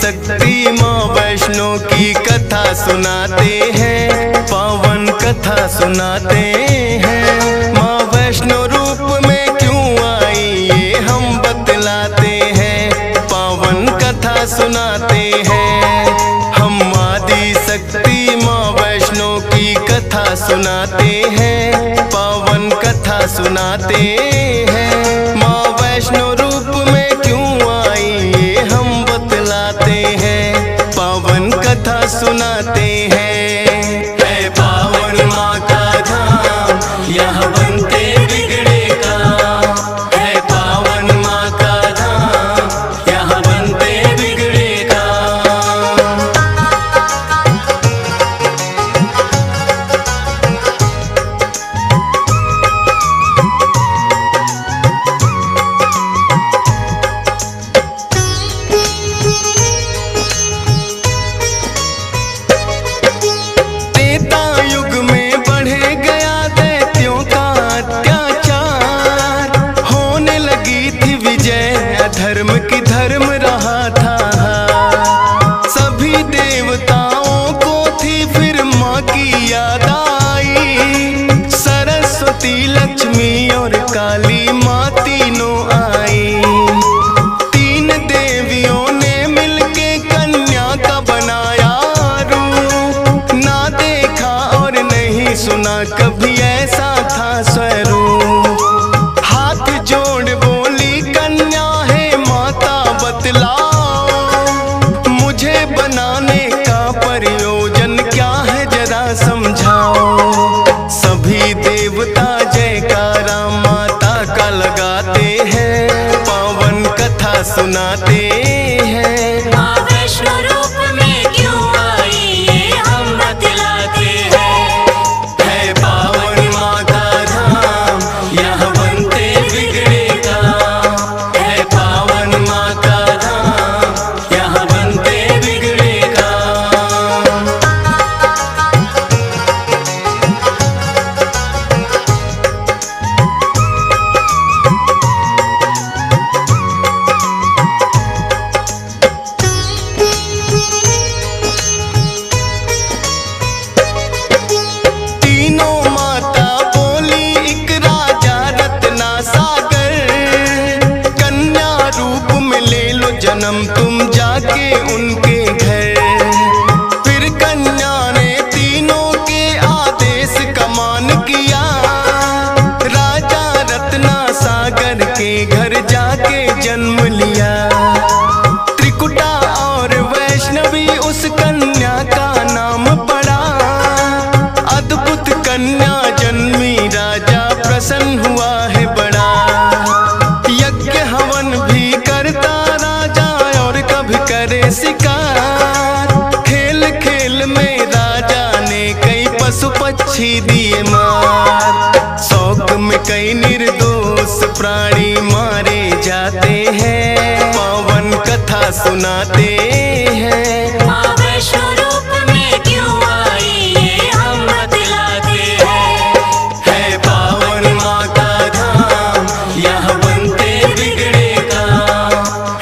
शक्ति माँ वैष्णो की कथा सुनाते हैं, पावन कथा सुनाते हैं। माँ वैष्णो रूप में क्यों आई ये हम बतलाते हैं, पावन कथा सुनाते हैं। हम आदि शक्ति माँ वैष्णो की कथा सुनाते हैं, पावन कथा सुनाते हैं। माँ वैष्णो रूप में क्यों आई ये हम बतलाते हैं, पावन कथा सुनाते हैं। है पावन माँ का धाम यहाँ बनते बिगड़े काम, है पावन माँ का धाम यहाँ बनते बिगड़े काम। धर्म की धर्म रहा था, सभी देवताओं को थी फिर माँ की याद आई। सरस्वती लक्ष्मी और काली माँ तीनों आई। तीन देवियों ने मिलके कन्या का बनाया रूप, ना देखा और नहीं सुना कभी ऐसा था स्वरूप। हाथ जोड़ बोली कन्या मुझे बनाने का प्रयोजन क्या है जरा समझाओ। सभी देवता जयकारा माता का लगाते हैं, पावन कथा सुनाते हैं। माँ वैष्णो रूप में क्यों आई ये हम बतलाते हैं। है पावन माँ का धाम यहाँ बनते बिगड़े काम, है पावन माँ का धाम यहाँ बनते बिगड़े काम। तीनों माता बोली एक राजा रत्ना सागर, कन्या रूप में ले लो जन्म तुम जाके उनके घर। फिर कन्या ने तीनों के आदेश का मान किया, राजा रत्ना सागर के घर जाके जन्म लिया। त्रिकुटा और वैष्णवी उस कन्या का नाम पड़ा, अद्भुत कन्या जन्मी राजा प्रसन्न हुआ है बड़ा। यज्ञ हवन भी करता राजा और कभी करे शिकार, खेल खेल में राजा ने कई पशु पक्षी दिए मार। शौक में कई निर्दोष प्राणी मारे जाते हैं, पावन कथा सुनाते हैं। माँ वैष्णो रूप में क्यों आई ये हम बतलाते हैं। है पावन माँ का धाम यहाँ बनते बिगड़े काम,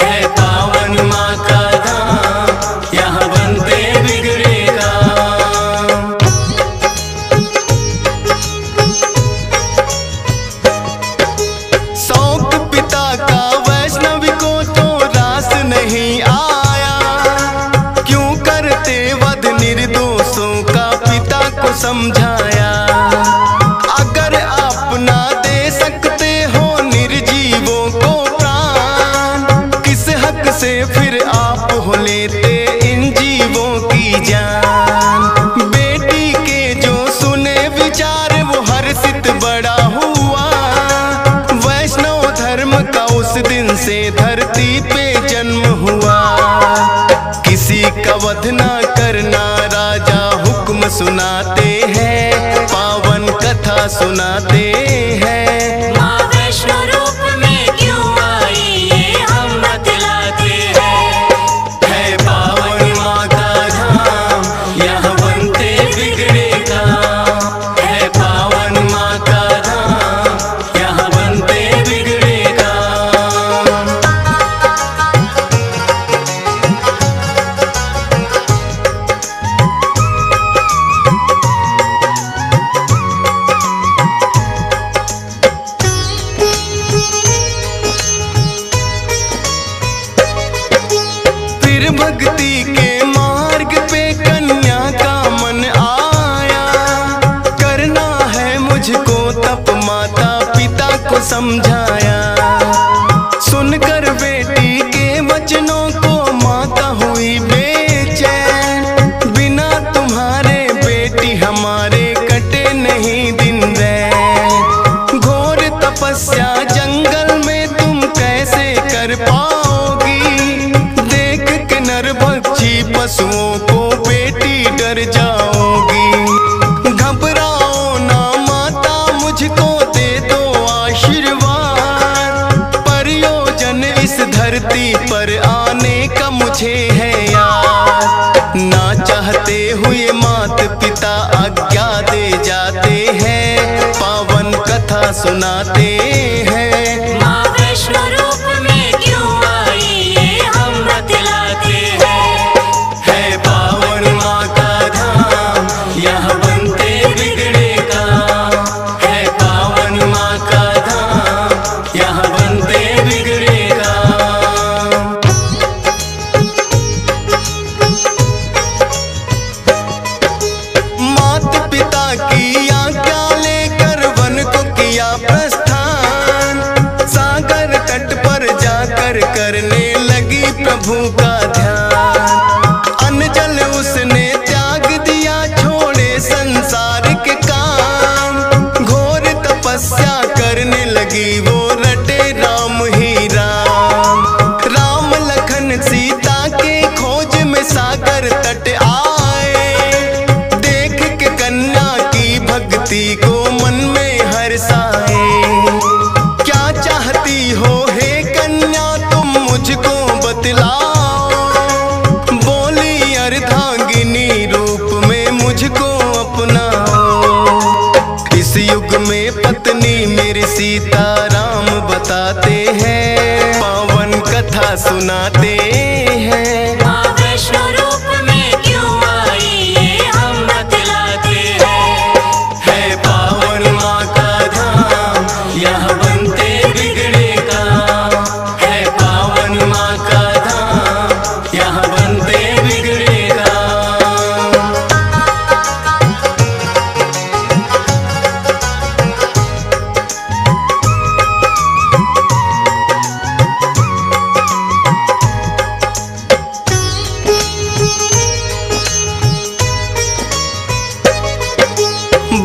है पावन माँ का धाम यहाँ बनते बिगड़े काम। शौक पिता का वैष्णवी को तो रास नहीं आया, क्यों करते वध निर्दोषों का पिता को समझाया। अगर आप ना दे सकते हो निर्जीवों को प्राण, किस हक से फिर आप हो लेते इन जीवों की जान। बेटी के जो सुने विचार वो हर्षित बड़ा हुआ, वैष्णव धर्म का उस दिन से धरती पे जन्म हुआ। किसी का वध ना करना राजा हुक्म सुनाते हैं, पावन कथा सुनाते हैं। माँ वैष्णो रूप में क्यों आई ये हम बतलाते हैं। है पावन माँ का धाम यहाँ बनते बिगड़े काम, है पावन माँ का धाम यहाँ बनते बिगड़े काम। समझाया। सुनकर बेटी के वचनों को माता हुई बेचैन, बिना तुम्हारे बेटी हमारे कटे नहीं दिन रैन। घोर तपस्या जंगल में तुम कैसे कर पाओगी, देख के नरभक्षी पशुओं को बेटी डर जाओगी। घबराओ ना माता, मुझको दे दो आशीर्वाद, प्रयोजन इस धरती पर आने का मुझे है याद। ना चाहते हुए माता पिता आज्ञा दे जाते हैं, पावन कथा सुनाते हैं। माँ वैष्णो रूप में क्यों आई ये हम बतलाते हैं। है पावन माँ का धाम, यहाँ बनते बिगड़े काम। है पावन माँ का धाम, यहाँ बनते बिगड़े काम। माता पिता की आज्ञा लेकर वन को किया प्रस्थान, सागर तट पर जाकर करने लगी प्रभु का ध्यान। अन्न जल उसने त्याग दिया, छोड़े संसार के काम। घोर तपस्या करने लगी वो, रटे राम ही राम। राम लखन सीता के खोज में सागर तट आए, देख के कन्या की भक्ति को मन में हर्षाए। क्या चाहती हो हे कन्या तुम मुझको बतलाओ, बोली अर्धांगिनी रूप में मुझको अपनाओ। इस युग में पत्नी मेरी सीता राम बताते हैं, पावन कथा सुनाते हैं। माँ वैष्णो रूप में क्यों आई ये हम बतलाते हैं। है पावन माँ का धाम, यहाँ बनते बिगड़े काम। है पावन माँ का धाम, यहाँ बनते बिगड़े काम।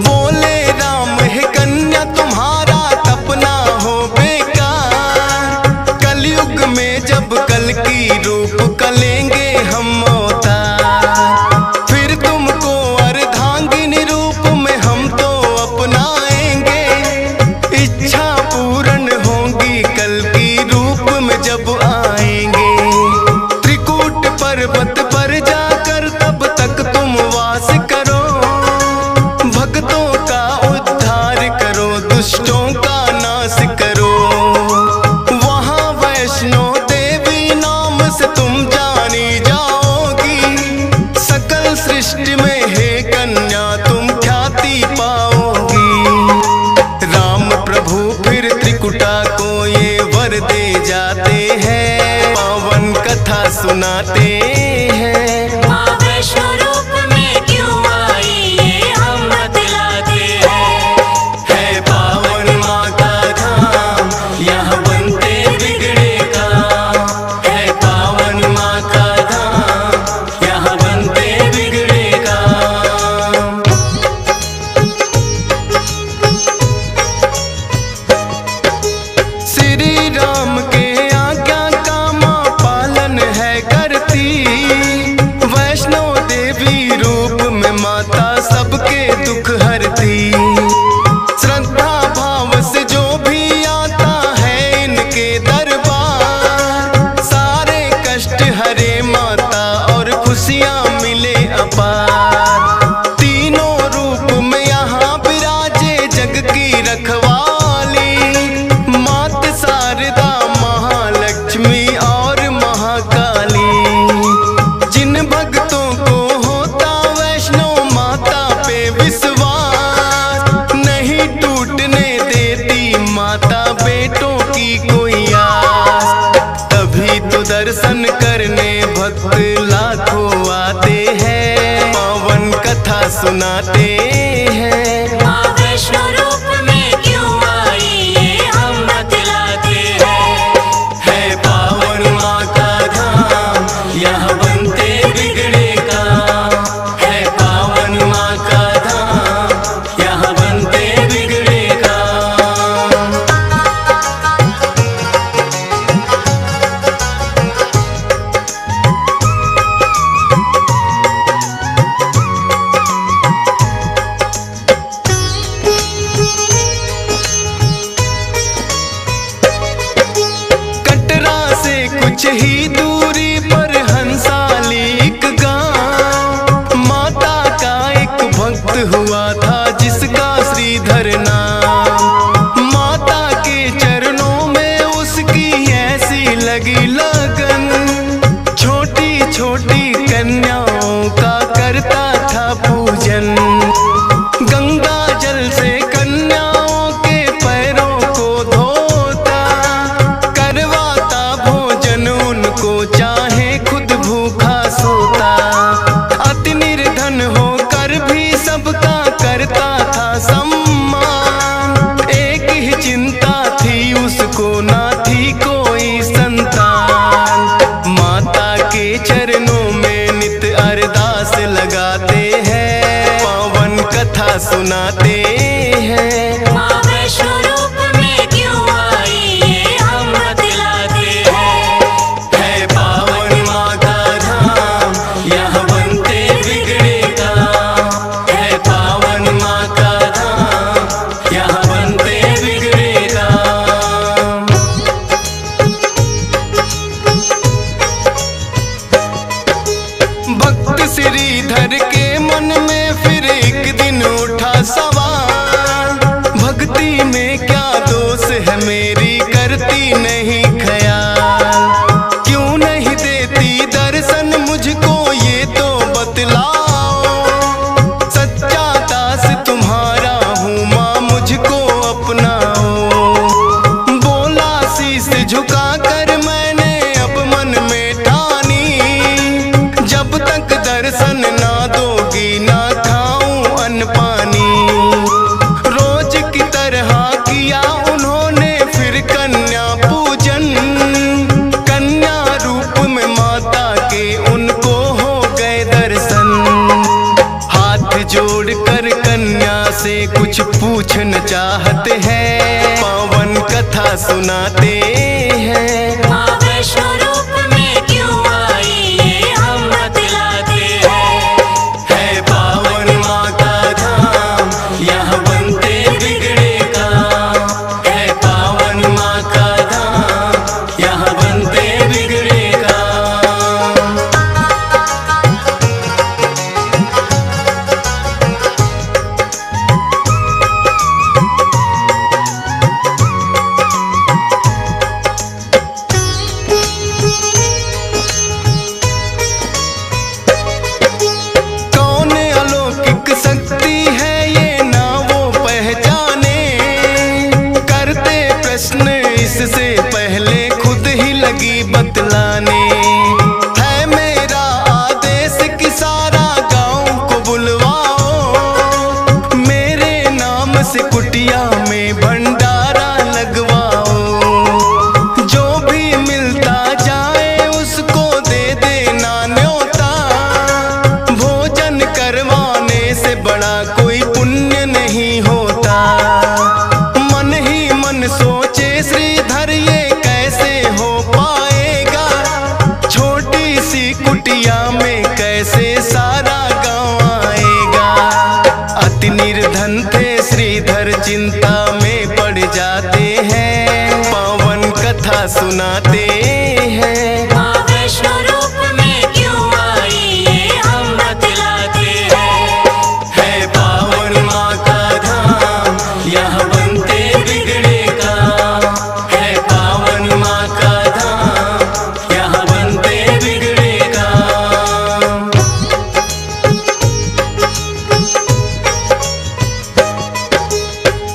बोले राम है कन्या तुम्हारा तपना हो बेकार, कलयुग में जब कल की रूप कलेंगे हम अवतार। फिर तुमको अर्धांगिनी रूप में हम तो अपनाएंगे, इच्छा पूर्ण होगी कल की रूप में जब आएंगे। त्रिकूट पर्वत पर जाकर तब तक तुम वास करो, भक्तों का उद्धार करो, दुष्टों का नाश करो। वहाँ वैष्णो देवी नाम से तुम जानी जाओगी, सकल सृष्टि में हे कन्या तुम ख्याति पाओगी। राम प्रभु फिर त्रिकुटा को ये वर दे जाते हैं, पावन कथा सुनाते हैं। माँ वैष्णो रूप में क्यों आई ये हम बतलाते हैं। है पावन माँ का धाम, कुछ ही दूरी पर हंसाली एक गांव, माता का एक भक्त हुआ था जिसका श्रीधर नाम। माता के चरणों में उसकी ऐसी लगी लगन, छोटी छोटी कन्याओं का करता था पूजन। गंगा जल से कन्याओं के पैरों को धोता, करवाता भोजन उनको चाहे खुद भूखा सोता। अति निर्धन होकर भी सबका करता था सम्मान, एक ही चिंता थी उसको ना थी कोई संतान। माता के चरणों में नित अरदास लगाते हैं, पावन कथा सुनाते हैं। माँ वैष्णो रूप में क्यों आई ये हम बतलाते हैं। है पावन माँ का धाम, यहाँ बनते बिगड़े काम। है पावन माँ का धाम, यहाँ बनते बिगड़े काम। भक्त श्रीधर के मन में फिर एक दिन उठा सवाल, भक्ति में क्या दोष है मेरी करती नहीं ख्याल। क्यों नहीं देती दर्शन मुझको ये तो बतलाओ, सच्चा दास तुम्हारा हूँ माँ मुझको अपनाओ। बोला शीश झुका कर मैंने अब मन में ठानी, जब तक दर्शन ना दोगी ना खाऊं अन्न पानी। रोज की तरह किया उन्होंने फिर कन्या पूजन, कन्या रूप में माता के उनको हो गए दर्शन। हाथ जोड़कर कन्या से कुछ पूछना चाहते हैं, पावन कथा सुनाते हैं। माँ वैष्णो रूप में क्यों आई ये हम बतलाते हैं। है पावन माँ का धाम, यहाँ बनते बिगड़े काम। है पावन माँ का धाम, यहाँ बनते बिगड़े काम। कौन अलौकिक शक्ति है ये ना वो पहचाने, करते प्रश्न इससे पहले खुद ही लगी बतलाने। है मेरा आदेश कि सारा गांव को बुलवाओ, मेरे नाम से कुटिया में भंडारा लगवाओ। जो भी मिलता जाए उसको दे देना न्योता, भोजन करवाने से बड़ा कोई पुण्य नहीं होता। मन ही मन सोचे श्रीधर ये कैसे हो पाएगा, छोटी सी कुटिया में कैसे सारा गांव आएगा। अति निर्धन थे श्रीधर चिंता में पड़ जाते हैं, पावन कथा सुनाते हैं। माँ वैष्णो रूप में क्यों आई ये हम बतलाते हैं। है पावन माँ का धाम, यहाँ बनते बिगड़े काम। है पावन माँ का धाम, यहाँ बनते बिगड़े काम।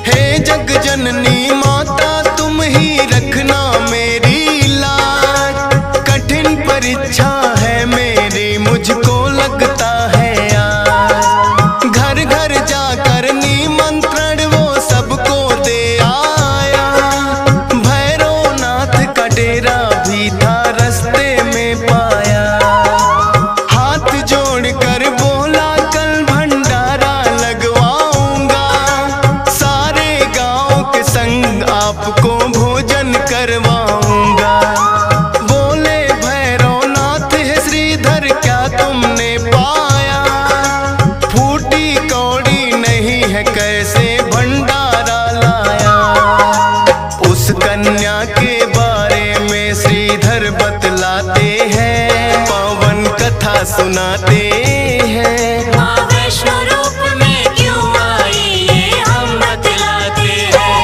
हे जग जननी माता तुम ही रखना मेरी लाज, कठिन परीक्षा है मेरी मुझको लगता है आज। घर घर जाकर निमंत्रण वो सबको दे आया, भैरवनाथ का डेरा भी था रास्ते में पाया। हाथ जोड़कर बोला कल भंडारा लगवाऊंगा, सारे गांव के संग आपको भोजन करवाऊंगा। बोले भैरवनाथ है श्रीधर क्या तुमने पाया, फूटी कौड़ी नहीं है कैसे भंडारा लाया। उस कन्या के बारे में श्रीधर बतला सुनाते हैं। माँ वैष्णो रूप में क्यों आई ये हम बतलाते हैं।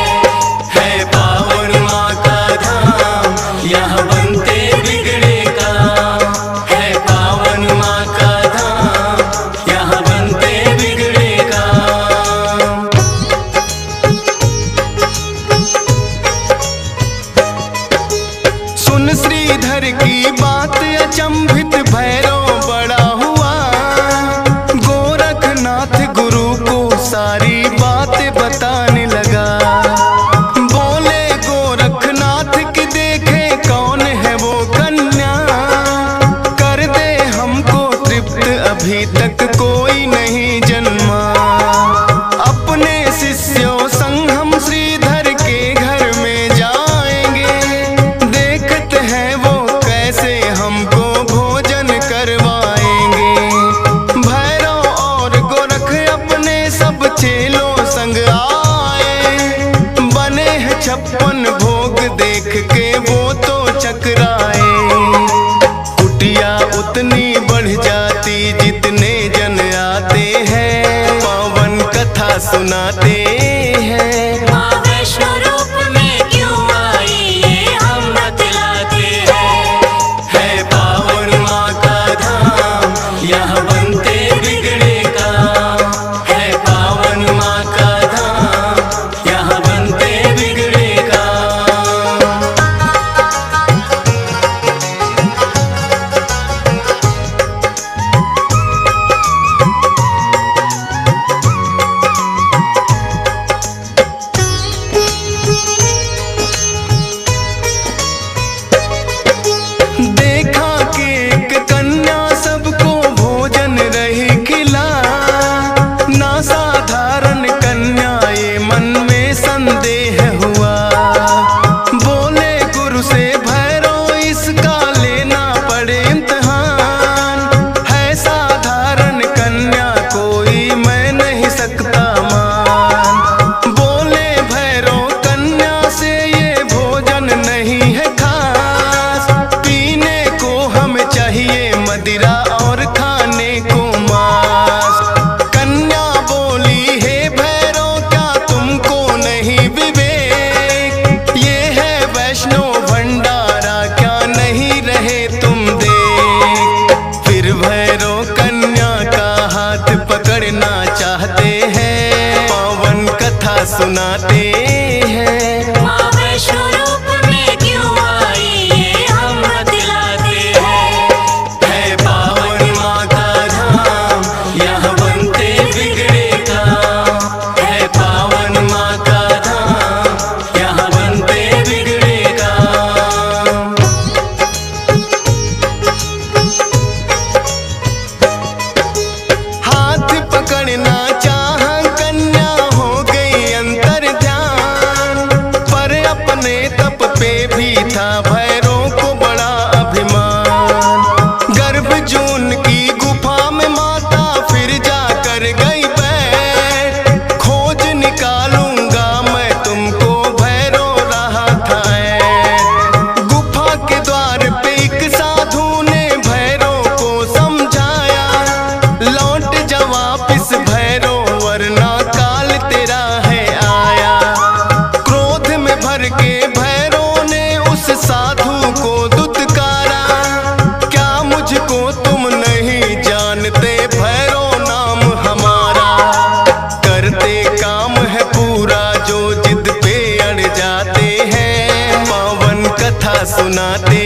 है पावन माँ का धाम, यहाँ बनते बिगड़े काम। है पावन माँ का धाम, यहाँ बनते बिगड़े काम। सुन श्रीधर की बात, अचंभित भैरव बड़ा हुआ। गोरखनाथ गुरु को सारी बातें बताने लगा। बोले गोरखनाथ की देखे कौन है वो कन्या, कर दे हमको तृप्त अभी तक कोई नहीं जन्मा। अपने शिष्यों संग हम श्रीधर के घर में जाएंगे, देखते हैं वो कैसे हमको भोजन करवाएंगे। भैरव और गोरख अपने सब चेलों संग आए, बने हैं 56 भोग देख के वो तो चकराए। कुटिया उतनी बढ़ जाती जितने जन आते हैं, पावन कथा सुनाते हैं। माँ वैष्णो रूप में क्यों आई ये हम बतलाते हैं। है पावन माँ का धाम, यहाँ बनते बिगड़े काम। है पावन माँ का धाम, यहाँ बनते बिगड़े काम। देखा कि एक कन्या सबको भोजन रही खिला, ना साधारण कन्या ये मन में संदेह हुआ। बोले गुरु से भैरव इसका लेना पड़े इम्तिहान, है साधारण कन्या कोई मैं नहीं सकता मान। बोले भैरव कन्या से ये भोजन नहीं है खास, पीने को हमें चाहिए मदिरा और खाने को मांस। कन्या बोली हे भैरव क्या तुमको नहीं विवेक, ये है वैष्णो भंडारा क्या नहीं रहे तुम देख। फिर भैरव कन्या का हाथ पकड़ना चाहते हैं, पावन कथा सुनाते हैं। माँ वैष्णो रूप में क्यों आई ये हम बतलाते हैं। है पावन माँ का धाम, यहाँ बनते बिगड़े काम। है पावन माँ का धाम, यहाँ बनते बिगड़े काम। हाथ पकड़ना चाह कन्या हो गई अंतर ध्यान, पर अपने तप पे भी था भैरव को बड़ा अभिमान। गर्भजून की गुफा में माता फिर जाकर गई बैठ, खोज निकालूंगा मैं तुमको भैरव रहा था ऐठ। गुफा के द्वार पे एक साधु ने भैरव को समझाया, लौट जा वापिस भैरव वरना काल तेरा है आया। क्रोध में भर के भैरव ने उस साधु को दुत्कारा, क्या मुझको तुम नहीं जानते भैरव नाम हमारा। करते काम है पूरा जो जिद पे अड़ जाते हैं, पावन कथा सुनाते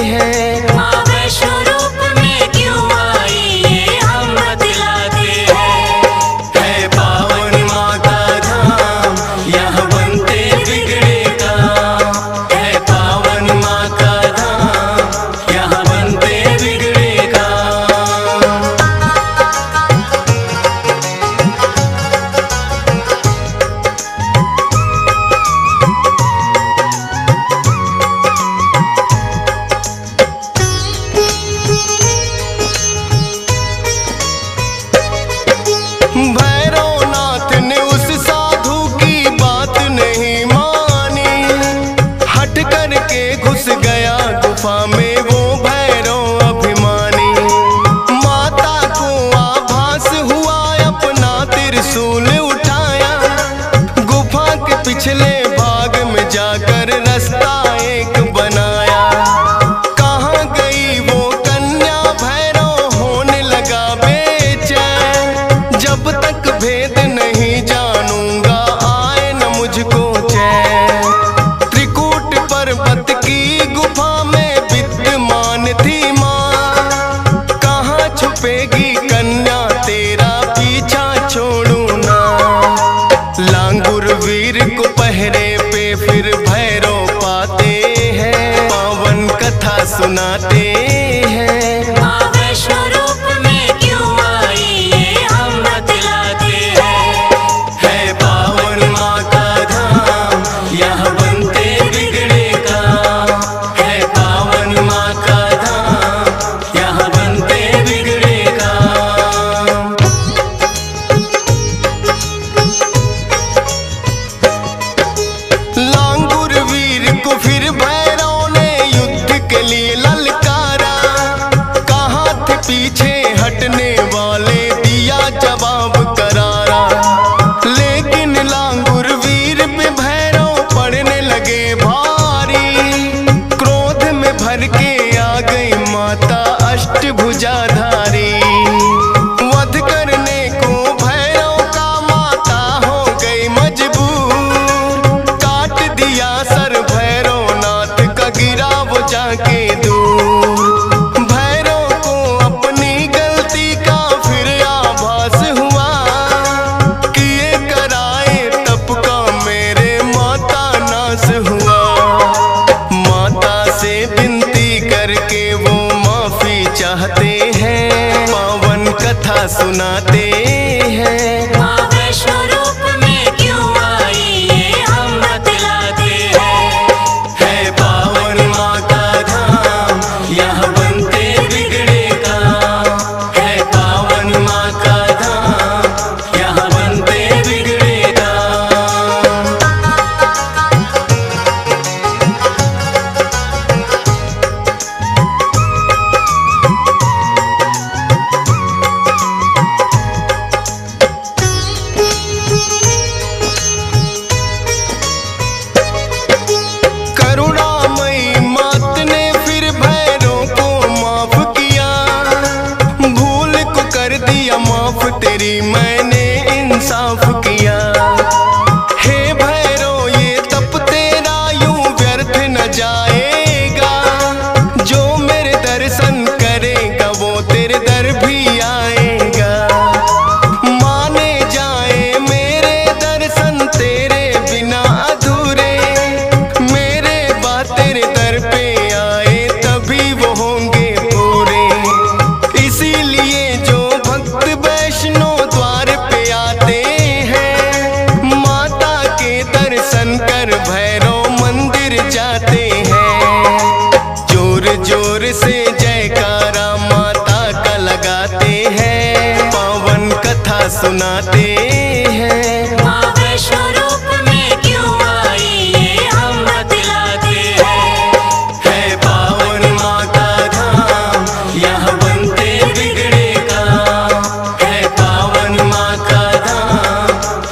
हैं। माँ वैष्णो रूप में क्यों आई ये हम बतलाते हैं। है पावन माँ का धाम, यहाँ बनते बिगड़े काम। है पावन माँ का धाम, यहाँ बनते बिगड़े काम। बाग में जाकर रास्ता एक बनाया। कहाँ गई वो कन्या भैरव होने लगा बेचैन। जब तक भेद नहीं जानूंगा आए न मुझको चैन। त्रिकूट पर्वत की गुफा में विद्यमान थी माँ। कहाँ छुपेगी कन्या तेरा पीछा छोड़ू ना। लांगुर वीर को पहरे पे फिर भैरव पाते हैं। पावन कथा सुनाते हैं। माँ वैष्णो रूप में क्यों आई ये हम बतलाते हैं। है पावन माँ का धाम यहाँ बनते बिगड़े काम। है पावन माँ का धाम यहाँ बनते बिगड़े काम। लांगुर वीर को फिर भैरव ने युद्ध के लिए ललकारा। कहाँ थे पीछे हटने वाले दिया जवाब करारा। लेकिन लांगुर वीर पे भैरव पड़ने लगे भारी। क्रोध में भर के आ गई माता अष्टभुजाधारी। वध करने को भैरव का माता हो गई मजबूर। काट दिया सर भैरवनाथ का गिरा वो जाके दूर। भैरव को अपनी गलती का फिर आभास हुआ। किए कराए तप का मेरे माता नाश हुआ। माता से विनती करके वो माफी चाहते हैं। पावन कथा सुनाते हैं। माँ वैष्णो रूप में क्यों आई ये हम बतलाते हैं। है पावन माँ का धाम यहाँ बनते बिगड़े काम। है पावन माँ का धाम यहाँ बनते बिगड़े काम। करुणामयी मात ने फिर भैरव को माफ किया। भूल को कर दिया माफ तेरी मैंने इंसाफ किया। हे भैरव ये तप तेरा यूं व्यर्थ न जाएगा। जो मेरे दर्शन करेगा वो तेरे दर भी आएगा। माने जाए मेरे दर्शन तेरे बिना अधूरे। मेरे बात तेरे दर पे आए तभी वो होंगे पूरे। इसीलिए जो भक्त वैष्णो द्वार पे आते हैं। माता के दर्शन कर भैरव मंदिर जाते हैं। जोर जोर से जयकारा माता का लगाते हैं। पावन कथा सुनाते हैं। माँ वैष्णो रूप में क्यों आई ये हम बतलाते हैं। है पावन माँ का धाम यहाँ बनते बिगड़े काम। है पावन माँ का धाम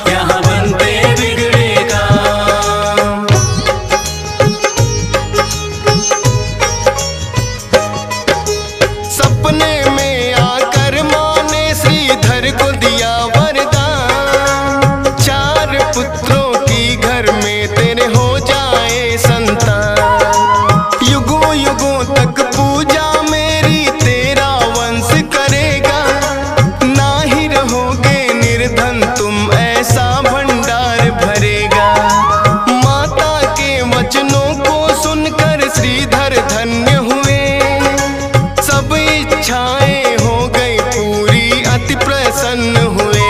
यहाँ बनते बिगड़े काम। सपने में आकर माँ ने श्रीधर को दिया वरदान। 4 पुत्रों की घर में तेरे हो जाए संतान। युगों युगों तक पूजा मेरी तेरा वंश करेगा। ना ही रहोगे निर्धन तुम ऐसा भंडार भरेगा। माता के वचनों को सुनकर श्रीधर धन्य हुए। सब इच्छाएं हो गई पूरी अति प्रसन्न हुए।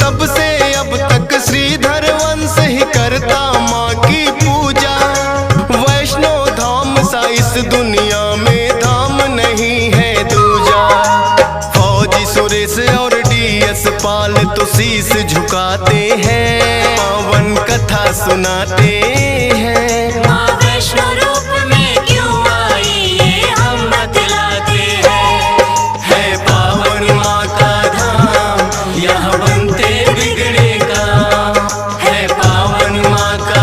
तब से अब तक श्रीधर वंश ही करता माँ की पूजा। वैष्णो धाम सा इस दुनिया में धाम नहीं है दूजा। फौजी सुरेश और डीएस पाल तो शीश झुकाते हैं। पावन कथा सुनाते हैं। माँ वैष्णो रूप में क्यों आई ये हम बतलाते हैं। है पावन माँ का धाम यहाँ बनते बिगड़े काम। है पावन माँ का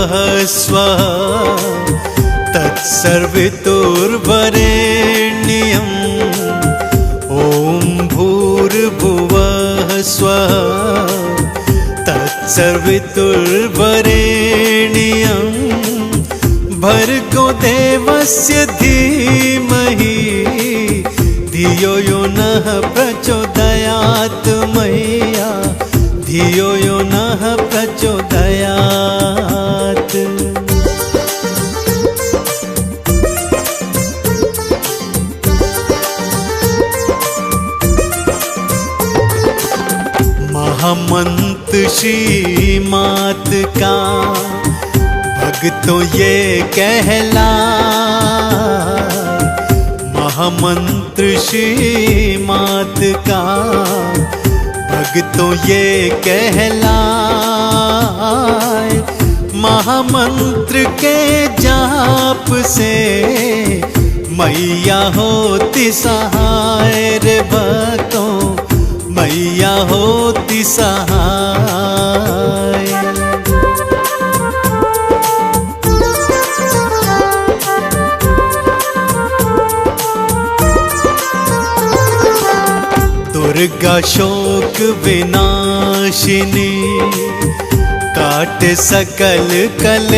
स्वः तत्सर्वितुर्वरेण्यम् ॐ भूर्भुवः स्वः तत्सर्वितुर्वरेण्यम् भर्गो देवस्य धीमहि धियो यो नः प्रचोदयात् मह्यं धियो यो नः प्रचोदयात्। महामंत्र श्रीमात का भक्तों ये कहलाए, महामंत्र श्रीमात का भक्तों ये कहलाए। महामंत्र के जाप से मैया होती सहाय रे भक्तों, मैया होती सहाय। दुर्गा शोक विनाशिनी काटे सकल कलेश,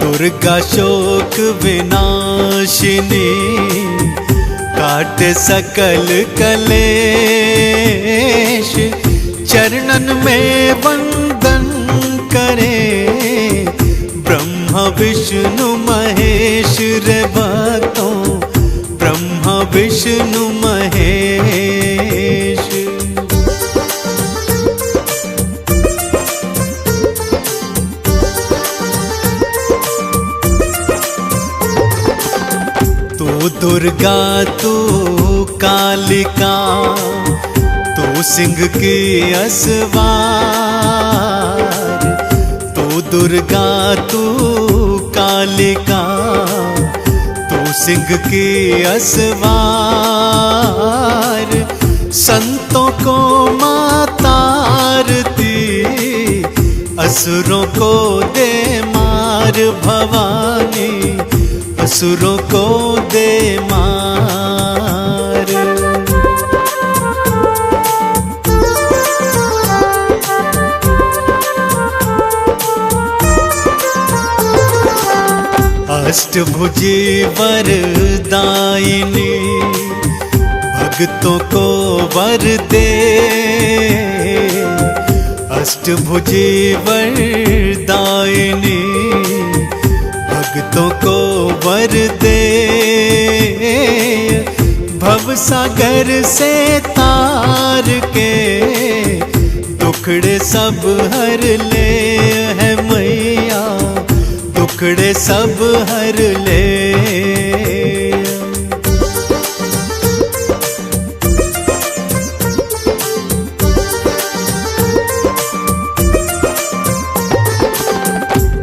दुर्गा शोक विनाशिनी काटे सकल कलेश। चरणन में वंदन करे ब्रह्मा विष्णु महेश रे भक्तों, ब्रह्मा विष्णु महेश। तू दुर्गा तू कालिका तू सिंह की असवार, तू दुर्गा तू कालिका सिंह की असवार। संतों को मातारती असुरों को दे मार भवानी, असुरों को दे मार। अष्टभुजी वरदायिनी भक्तों को वर दे, अष्टभुजी वरदायिनी भक्तों को वर दे। भवसागर से तार के दुखड़े सब हर ले है मैया, दुखड़े सब हर ले।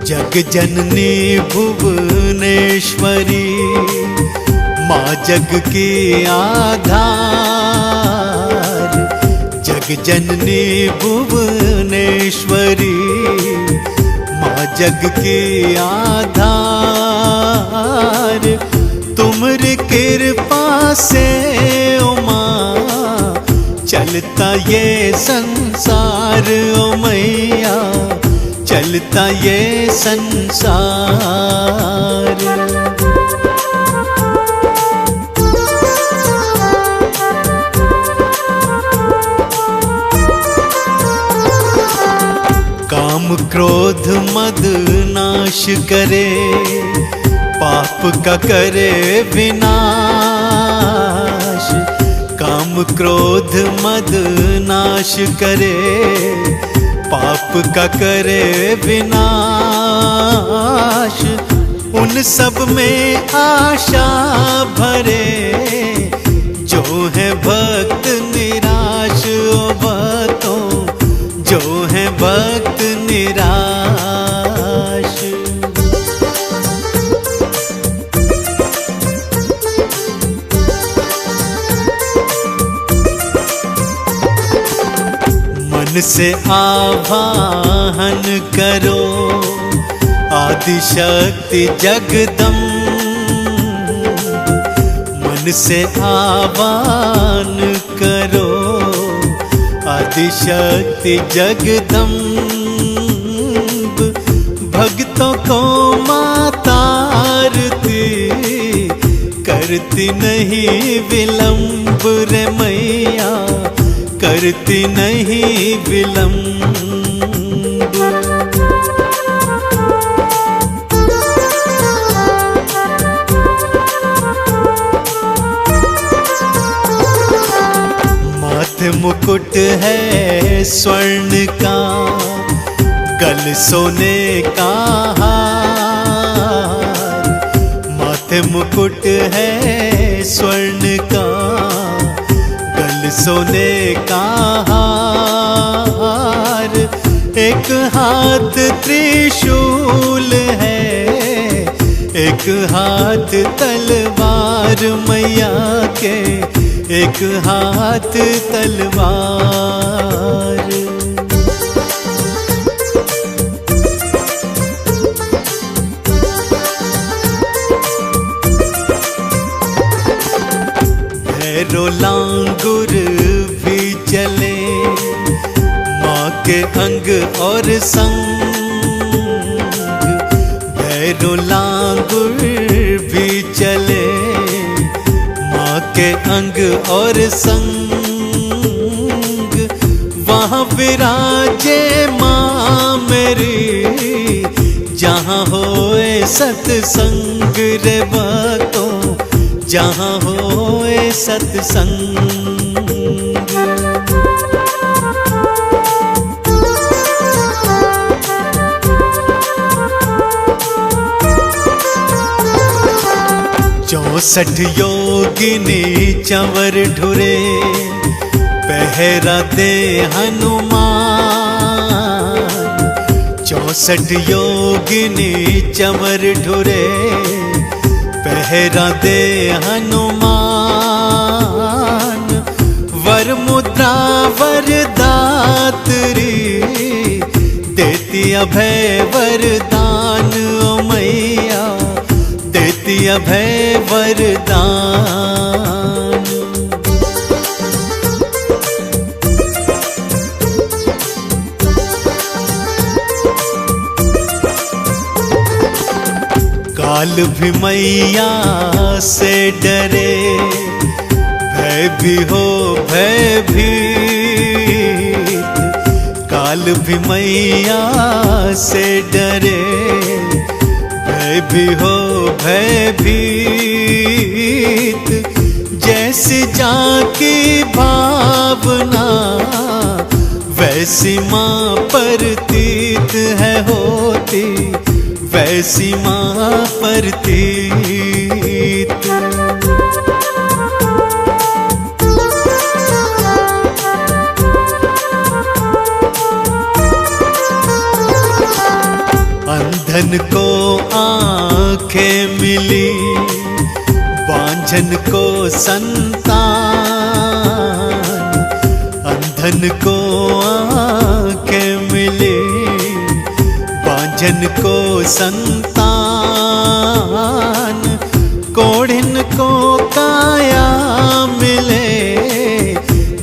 जग जननी भुवनेश्वरी माँ जग की आधार, जग जननी भुवनेश्वरी माँ जग की आधार। तुमरी कृपा से ओ माँ चलता ये संसार ओ मैया, चलता ये संसार। काम क्रोध मद नाश करे, पाप का करे विनाश। काम क्रोध मद नाश करे, पाप का करे विनाश। उन सब में आशा भरे जो है भक्त निराश ओ भक्तों, जो है भक्त निराश। मन मन से आवाहन करो आदिशक्ति जगदम्ब, मन से आह्वान करो आदिशक्ति जगदम्ब। भक्तों को माता आरती करती नहीं विलंब रे मैया, करती नहीं विलंब। माथे मुकुट है स्वर्ण का, गल सोने का हार। माथे मुकुट है स्वर्ण का, गल सोने का हार। एक हाथ त्रिशूल है, एक हाथ तलवार मैया के, एक हाथ तलवार। भैरो लांगुर भी चले माँ के अंग और संग। भैरो लांगुर भी चले माँ के अंग और संग। वहाँ विराजे माँ मेरी, जहाँ होए सत्संग रे बातों, जहाँ होए सत्संग। चौसठ योगिनी चंवर ढुरे, पहरा दे हनुमान। 64 योगिनी चंवर ढुरे, पहरा दे हनुमान। वर मुद्रा वरदात्री, देती अभय वरदान ओ मैया, देती अभय वरदान। काल भी मैया से डरे, भय भी हो भयभीत। काल भी मैया से डरे, भय भी हो भयभीत। जैसी जाकी भावना, वैसी माँ प्रतीत है होती, वैसी माँ प्रतीत। अंधन को आँखें मिली, बांझन को संतान। अंधन को आँखें मिली, बांझन को संतान। कोढ़िन को काया मिले,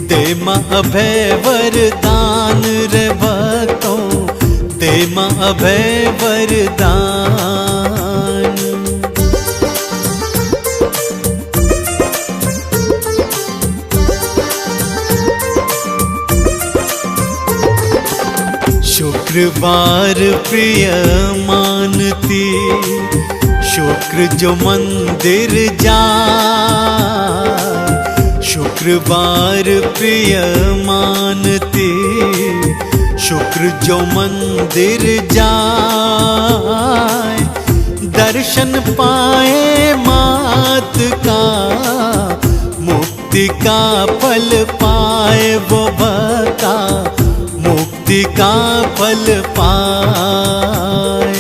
दे माँ अभय वरदान रे भक्तों, दे माँ अभय वरदान। शुक्रवार प्रिय मानती, शुक्र जो मंदिर जाए। शुक्रवार प्रिय मानती, शुक्र जो मंदिर जाए। दर्शन पाए मात का, मुक्ति का फल पाए वो बता, मुक्ति का फल पाए।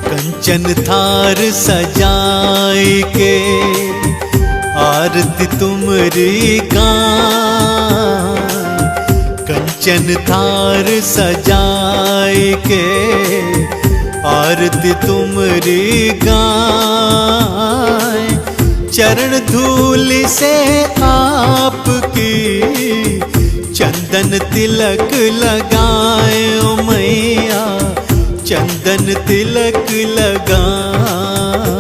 कंचन कंचन थार सजाए के आरती तुमरी गाय। कंचन थार सजाए के आरती तुमरी गाय। चरण धूल से आपकी चंदन तिलक लगाए ओ मैया, चंदन तिलक लगाए।